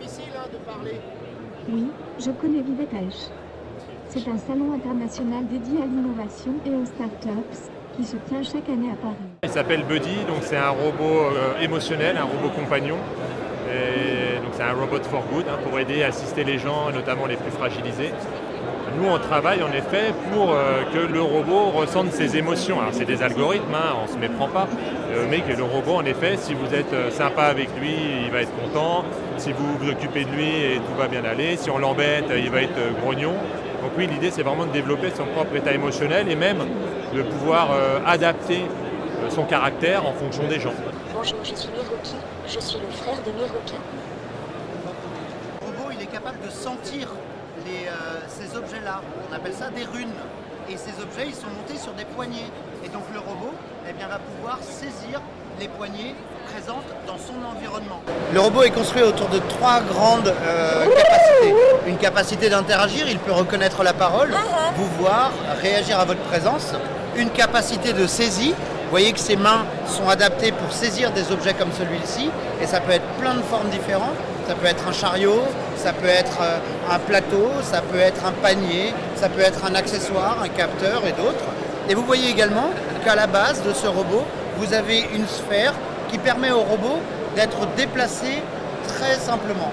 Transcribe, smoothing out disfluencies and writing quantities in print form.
difficile de parler. Oui, je connais Vivetech. C'est un salon international dédié à l'innovation et aux startups qui se tient chaque année à Paris. Il s'appelle Buddy, donc c'est un robot émotionnel, un robot compagnon. Et donc c'est un robot for good pour aider et assister les gens, notamment les plus fragilisés. Nous, on travaille en effet pour que le robot ressente ses émotions. Alors c'est des algorithmes, on ne se méprend pas, mais que le robot, en effet, si vous êtes sympa avec lui, il va être content. Si vous vous occupez de lui, et tout va bien aller. Si on l'embête, il va être grognon. Donc oui, l'idée, c'est vraiment de développer son propre état émotionnel et même de pouvoir adapter son caractère en fonction des gens. Bonjour, je suis Miroki, je suis le frère de Miroki. Le robot, il est capable de sentir ces objets-là. On appelle ça des runes. Et ces objets, ils sont montés sur des poignées. Et donc le robot va pouvoir saisir les poignées présentes dans son environnement. Le robot est construit autour de 3 grandes capacités. Une capacité d'interagir, il peut reconnaître la parole, vous voir, réagir à votre présence. Une capacité de saisie. Vous voyez que ses mains sont adaptées pour saisir des objets comme celui-ci. Et ça peut être plein de formes différentes. Ça peut être un chariot, ça peut être un plateau, ça peut être un panier, ça peut être un accessoire, un capteur et d'autres. Et vous voyez également qu'à la base de ce robot, vous avez une sphère qui permet au robot d'être déplacé très simplement.